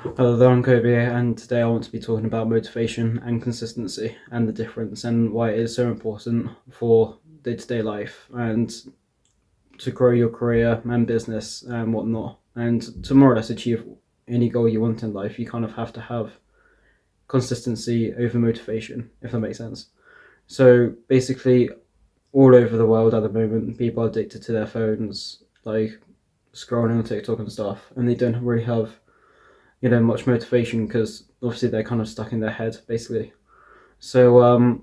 Hello, I'm Kobe, and today I want to be talking about motivation and consistency and the difference and why it is so important for day to day life and to grow your career and business and whatnot. And to more or less achieve any goal you want in life, you kind of have to have consistency over motivation, if that makes sense. So basically, all over the world at the moment, people are addicted to their phones, like scrolling on TikTok and stuff, and they don't really have much motivation because obviously they're kind of stuck in their head basically. So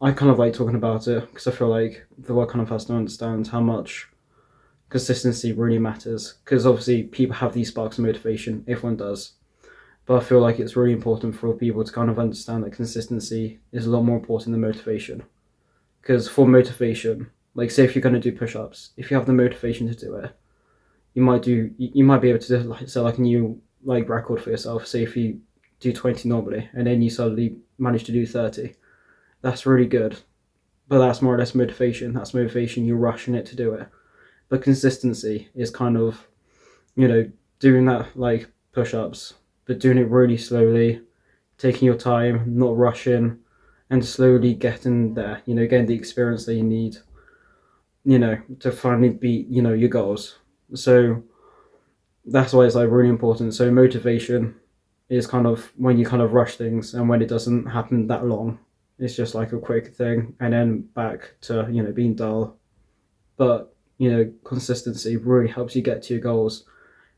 I kind of like talking about it because I feel like the world kind of has to understand how much consistency really matters, because obviously people have these sparks of motivation, everyone does, but I feel like it's really important for people to kind of understand that consistency is a lot more important than motivation. Because for motivation, like say if you're going to do push-ups, if you have the motivation to do it, you might be able to like set like a new like record for yourself. Say if you do 20 normally and then you suddenly manage to do 30, that's really good. But that's more or less motivation. That's motivation. You're rushing it to do it. But consistency is kind of, you know, doing that like push-ups, but doing it really slowly, taking your time, not rushing, and slowly getting there. Getting the experience that you need, to finally beat, your goals. So that's why it's like really important. So motivation is kind of when you kind of rush things and when it doesn't happen that long. It's just like a quick thing and then back to, being dull. But, consistency really helps you get to your goals,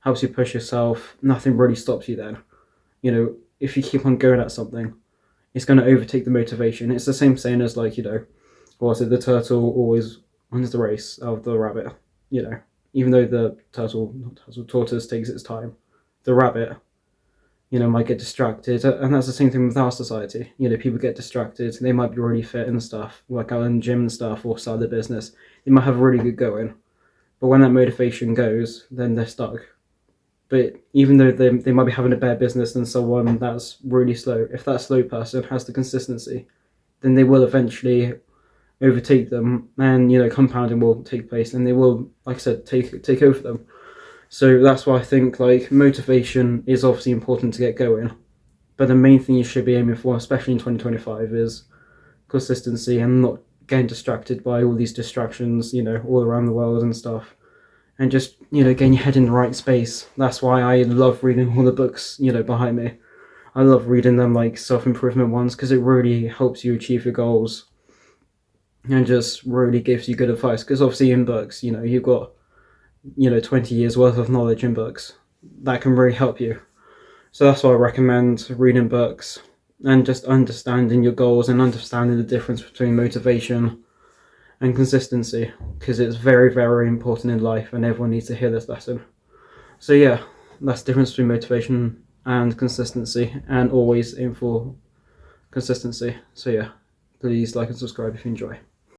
helps you push yourself. Nothing really stops you then. If you keep on going at something, it's going to overtake the motivation. It's the same saying as like, was it the turtle always wins the race of the rabbit? You know, even though the tortoise takes its time, the rabbit, might get distracted. And that's the same thing with our society. People get distracted. They might be really fit and stuff, work out in the gym and stuff, or start their business. They might have really good going. But when that motivation goes, then they're stuck. But even though they might be having a better business than someone that's really slow, if that slow person has the consistency, then they will eventually overtake them, and compounding will take place, and they will, like I said, take over them. So that's why I think like motivation is obviously important to get going, but the main thing you should be aiming for, especially in 2025, is consistency and not getting distracted by all these distractions, all around the world and stuff, and just getting your head in the right space. That's why I love reading all the books behind me. I love reading them, like self-improvement ones, because it really helps you achieve your goals and just really gives you good advice. Because obviously in books, you've got 20 years worth of knowledge in books that can really help you. So that's why I recommend reading books and just understanding your goals and understanding the difference between motivation and consistency, because it's very, very important in life and everyone needs to hear this lesson. So yeah, that's the difference between motivation and consistency, and always aim for consistency. So yeah, please like and subscribe if you enjoy.